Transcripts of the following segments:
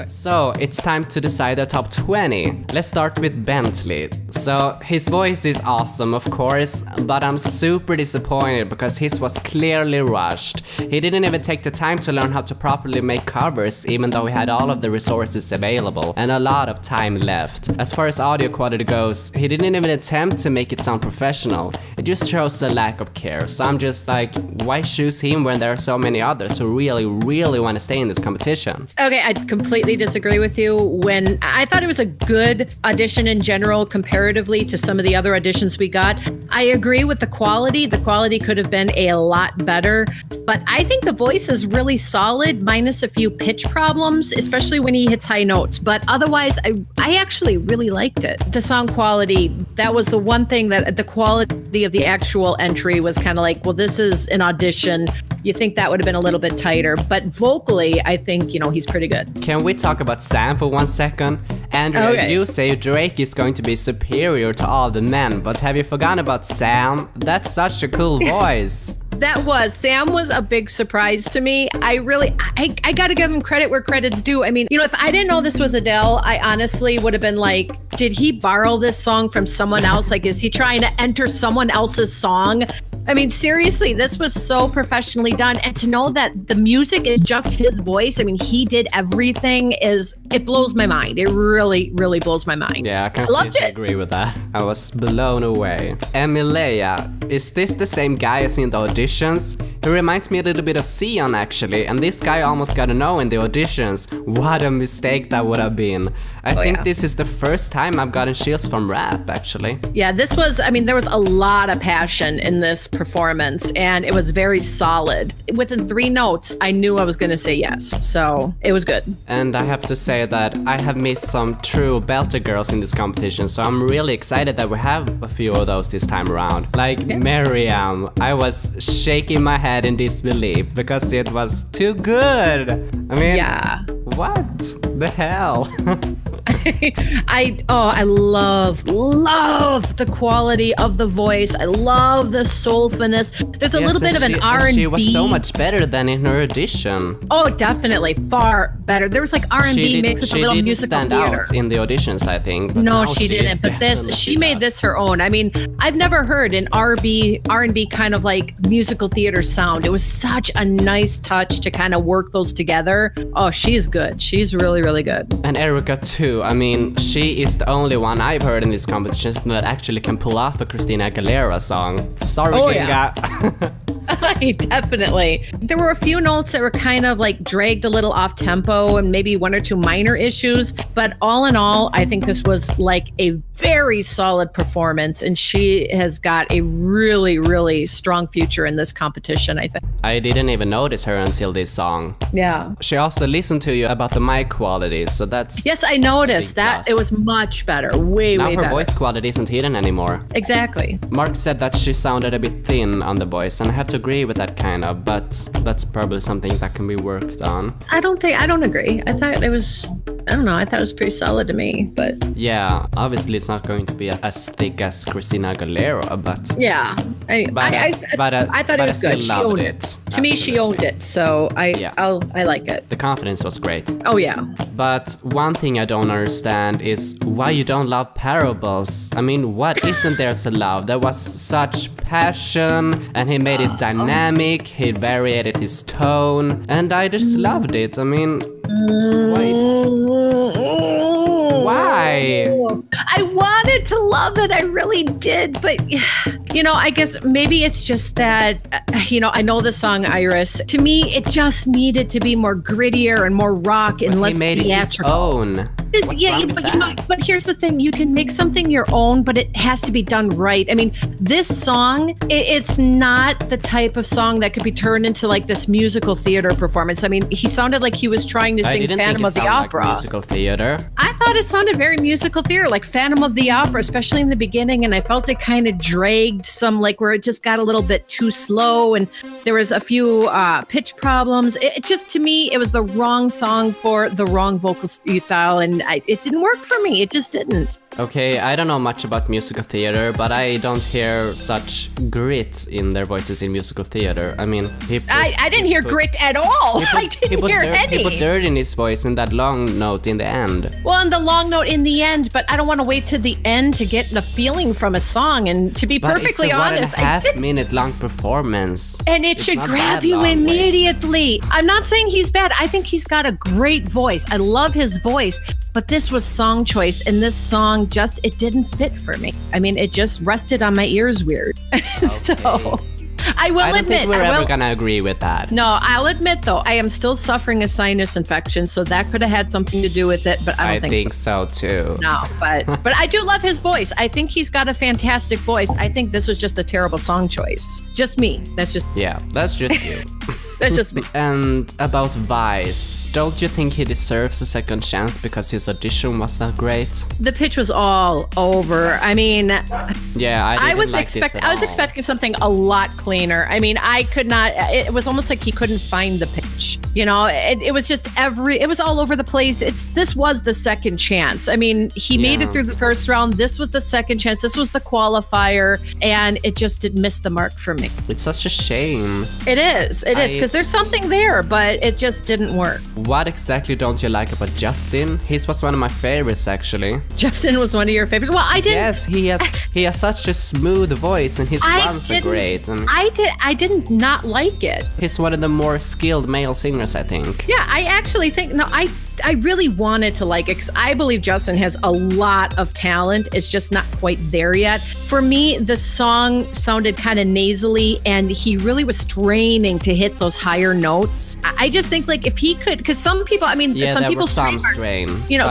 So it's time to decide the top 20. Let's start with Bentley. So his voice is awesome, of course, but I'm super disappointed because his was clearly rushed. He didn't even take the time to learn how to properly make covers, even though he had all of the resources available and a lot of time left. As far as audio quality goes, he didn't even attempt to make it sound professional. It just shows a lack of care. So I'm just like, why choose him when there are so many others who really want to stay in this competition? Okay, I completely disagree with you. When I thought it was a good audition in general comparatively to some of the other auditions we got. I agree with the quality. The quality could have been a lot better, but I think the voice is really solid, minus a few pitch problems, especially when he hits high notes. But otherwise, I actually really liked it. The sound quality, that was the one thing that the quality of the actual entry was kind of like, well, this is an audition. You think that would have been a little bit tighter, but vocally, I think, he's pretty good. Can we talk about Sam for 1 second? Andrea, Okay. You say Drake is going to be superior to all the men, but have you forgotten about Sam? That's such a cool voice. Sam was a big surprise to me. I gotta give him credit where credit's due. I mean, if I didn't know this was Adele, I honestly would have been like, did he borrow this song from someone else? Like, is he trying to enter someone else's song? I mean, seriously, this was so professionally done. And to know that the music is just his voice, I mean, he did everything, it blows my mind. It really, really blows my mind. Yeah, I loved completely it. agree with that. I was blown away. Emilia, is this the same guy as in the auditions? He reminds me a little bit of Sion actually, and this guy almost got a no in the auditions. What a mistake that would have been. I think this is the first time I've gotten chills from rap actually. Yeah, there was a lot of passion in this performance and it was very solid. Within 3 notes, I knew I was going to say yes. So it was good. And I have to say that I have missed some true belter girls in this competition, so I'm really excited that we have a few of those this time around. Like Miriam, I was shaking my head in disbelief because it was too good. I mean, what the hell? I love the quality of the voice. I love the soulfulness. There's a little bit of an R&B. She was so much better than in her audition. Oh, definitely. Far better. There was like R&B mixed with a little musical theater. She didn't stand out in the auditions, I think. No, she didn't. But she made this her own. I mean, I've never heard an R&B kind of like musical theater sound. It was such a nice touch to kind of work those together. Oh, she's good. She's really, really good. And Erica too. I mean, she is the only one I've heard in this competition that actually can pull off a Christina Aguilera song. Sorry, Ginga. Definitely. There were a few notes that were kind of like dragged a little off tempo and maybe 1 or 2 minor issues. But all in all, I think this was like a very solid performance. And she has got a really, really strong future in this competition, I think. I didn't even notice her until this song. Yeah. She also listened to you about the mic quality, so that's... Yes, I noticed that. It was much better. Way better. Now her voice quality isn't hidden anymore. Exactly. Mark said that she sounded a bit thin on the voice, and I have to agree with that kind of, but that's probably something that can be worked on. I don't agree. I thought it was pretty solid to me, but... Yeah, obviously it's not going to be as thick as Christina Aguilera, but... Yeah. I thought it was good. She owned it. To me, she owned it, so I like it. The confidence was great. Oh, yeah. But one thing I don't understand is why you don't love Parables. I mean, what isn't there to love? There was such passion, and he made it dynamic, he varied his tone, and I just loved it. I mean, why? I wanted to love it. I really did. But, I guess maybe it's just that, I know the song Iris. To me, it just needed to be more grittier and more rock and less theatrical. He made it his own. But here's the thing. You can make something your own, but it has to be done right. I mean, this song, it's not the type of song that could be turned into like this musical theater performance. I mean, he sounded like he was trying to sing Phantom of the Opera. Like musical theater. I thought it sounded very musical theater, like Phantom of the Opera, especially in the beginning. And I felt it kind of dragged some, like where it just got a little bit too slow. And there was a few pitch problems. It just, to me, it was the wrong song for the wrong vocal style. And it didn't work for me. It just didn't. Okay, I don't know much about musical theater, but I don't hear such grit in their voices in musical theater. I mean, I didn't hear grit at all. I didn't hear any. He put dirt in his voice in that long note in the end. Well, and the long note in the end, but I don't want to wait to the end to get the feeling from a song. And to be perfectly honest, it's a 1.5 minute long performance. And it should grab you immediately. I'm not saying he's bad. I think he's got a great voice. I love his voice. But this was song choice, and this song it didn't fit for me. I mean, it just rested on my ears weird. Okay. So I will admit. I don't think we're ever going to agree with that. No, I'll admit, though, I am still suffering a sinus infection, so that could have had something to do with it, but I don't think so. Too. No, but I do love his voice. I think he's got a fantastic voice. I think this was just a terrible song choice. Just me. That's just you. That's just me. And about Vice, don't you think he deserves a second chance because his audition was not great? The pitch was all over. I mean, yeah, I was expecting something a lot cleaner. I mean, I could not. It was almost like he couldn't find the pitch. You know, it was just it was all over the place. This was the second chance. I mean, he made it through the first round. This was the second chance. This was the qualifier, and it just did miss the mark for me. It's such a shame. It is. It is, because there's something there, but it just didn't work. What exactly don't you like about Justin? His was one of my favorites, actually. Justin was one of your favorites? Well, I didn't. Yes, he has such a smooth voice, and his runs are great. And I did not like it. He's one of the more skilled male singers, I think. Yeah, I actually think, I really wanted to like it because I believe Justin has a lot of talent. It's just not quite there yet. For me, the song sounded kind of nasally, and he really was straining to hit those higher notes. I just think, like, if he could, because some people, I mean, some people's trademark,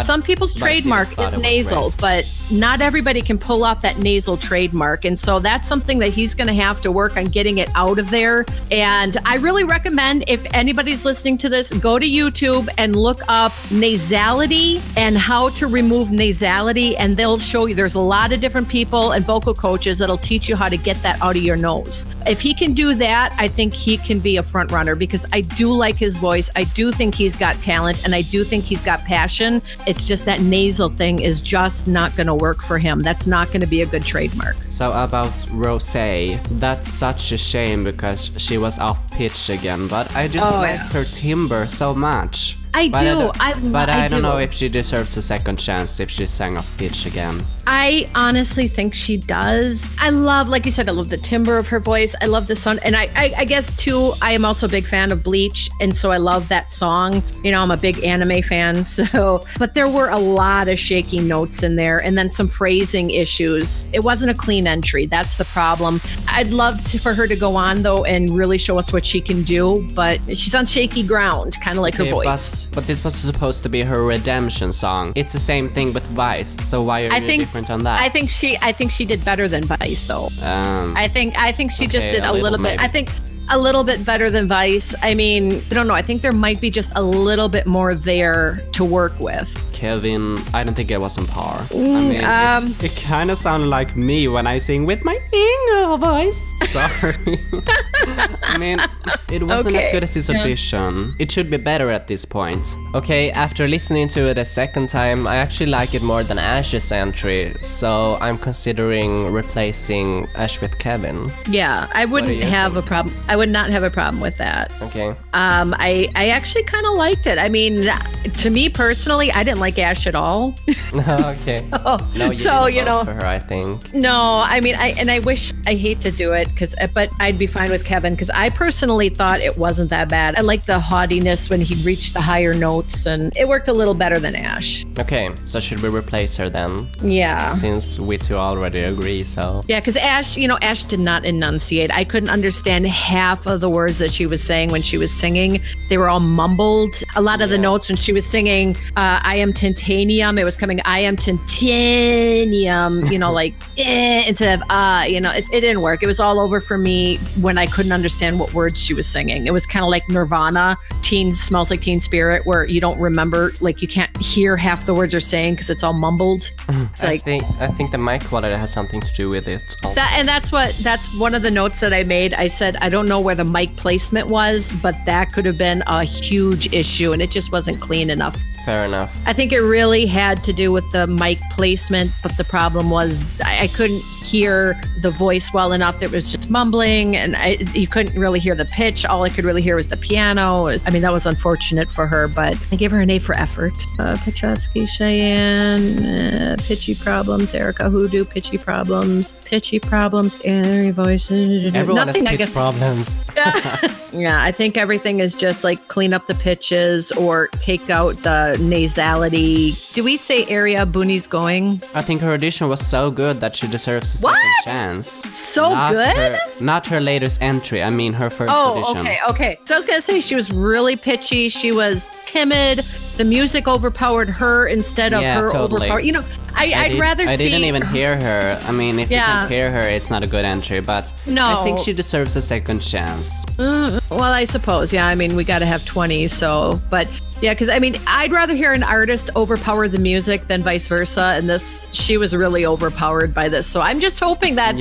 some people's trademark is nasal, but not everybody can pull off that nasal trademark. And so that's something that he's going to have to work on getting it out of there. And I really recommend, if anybody's listening to this, go to YouTube and look up nasality and how to remove nasality, and they'll show you. There's a lot of different people and vocal coaches that'll teach you how to get that out of your nose. If he can do that, I think he can be a front runner, because I do like his voice. I do think he's got talent, and I do think he's got passion. It's just that nasal thing is just not going to work for him. That's not going to be a good trademark. So about Rosé, that's such a shame because she was off pitch again, but I just like her timbre so much. I don't know if she deserves a second chance if she sang off pitch again. I honestly think she does. I love, like you said, I love the timbre of her voice. I love the sound. And I guess, too, I am also a big fan of Bleach. And so I love that song. You know, I'm a big anime fan. But there were a lot of shaky notes in there, and then some phrasing issues. It wasn't a clean entry. That's the problem. I'd love for her to go on, though, and really show us what she can do. But she's on shaky ground, kind of like her voice. But this was supposed to be her redemption song. It's the same thing with Vice. So why are you different on that? I think she did better than Vice, though. I think she just did a little bit. Maybe. I think a little bit better than Vice. I mean, I don't know. I think there might be just a little bit more there to work with. Kevin, I don't think it was on par. I mean, it kind of sounded like me when I sing with my English voice. Sorry. I mean, it wasn't as good as his audition. It should be better at this point. Okay, after listening to it a second time, I actually like it more than Ash's entry, so I'm considering replacing Ash with Kevin. Yeah, I wouldn't have a problem. I would not have a problem with that. Okay. I actually kind of liked it. I mean, to me personally, I didn't like Ash at all. Okay. So you know, for her, I think. No, I mean, I hate to do it but I'd be fine with Kevin, because I personally thought it wasn't that bad. I liked the haughtiness when he reached the higher notes, and it worked a little better than Ash. Okay, so should we replace her then? Yeah. Since we two already agree, so. Yeah, because Ash did not enunciate. I couldn't understand half of the words that she was saying when she was singing. They were all mumbled. A lot of the notes when she was singing, I am titanium, it was coming, I am titanium, like, instead of, it didn't work. It was all over for me when I couldn't understand what words she was singing. It was kind of like Nirvana, Teen Smells Like Teen Spirit, where you don't remember, like, you can't hear half the words they're saying because it's all mumbled. It's I think the mic quality has something to do with it also. That's one of the notes that I made. I said, I don't know where the mic placement was, but that could have been a huge issue, and it just wasn't clean enough. Fair enough. I think it really had to do with the mic placement, but the problem was I couldn't hear the voice well enough. It was just mumbling, and you couldn't really hear the pitch. All I could really hear was the piano. That was unfortunate for her, but I gave her an A for effort. Petrovsky, Cheyenne, pitchy problems. Erica Hoodoo, pitchy problems, airy voices. Everyone Nothing, has I pitch guess. problems. Yeah, I think everything is just like clean up the pitches or take out the nasality. Do we say area Booney's going? I think her audition was so good that she deserves a What? second chance. So good? Not her latest entry. I mean her first audition. Okay. So I was gonna say she was really pitchy. She was timid. The music overpowered her instead of her totally. overpowered. I'd rather see. I didn't even hear her. I mean, if you can't hear her, it's not a good entry. But No. I think she deserves a second chance. Well, I suppose. Yeah. We got to have 20. So, but. Yeah, because I'd rather hear an artist overpower the music than vice versa. And she was really overpowered by this. So I'm just hoping that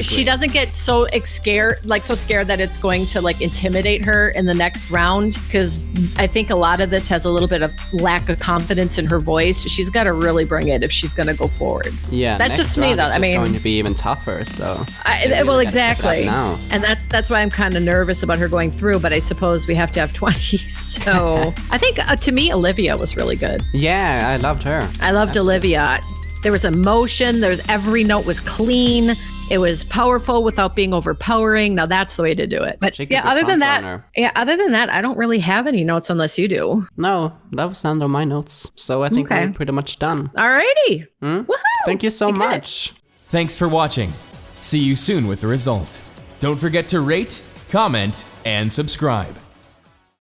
she doesn't get so scared that it's going to intimidate her in the next round. Because I think a lot of this has a little bit of lack of confidence in her voice. She's got to really bring it if she's going to go forward. Yeah, that's just me though. It's going to be even tougher. So well, exactly. And that's why I'm kind of nervous about her going through. But I suppose we have to have 20. So. I think, to me, Olivia was really good. Yeah, I loved her. I loved Olivia. There was emotion. Every note was clean. It was powerful without being overpowering. Now that's the way to do it. But other than that, I don't really have any notes unless you do. No, that was none of my notes. So I think we're pretty much done. Alrighty. Woohoo! Thank you so much. Thanks for watching. See you soon with the result. Don't forget to rate, comment, and subscribe.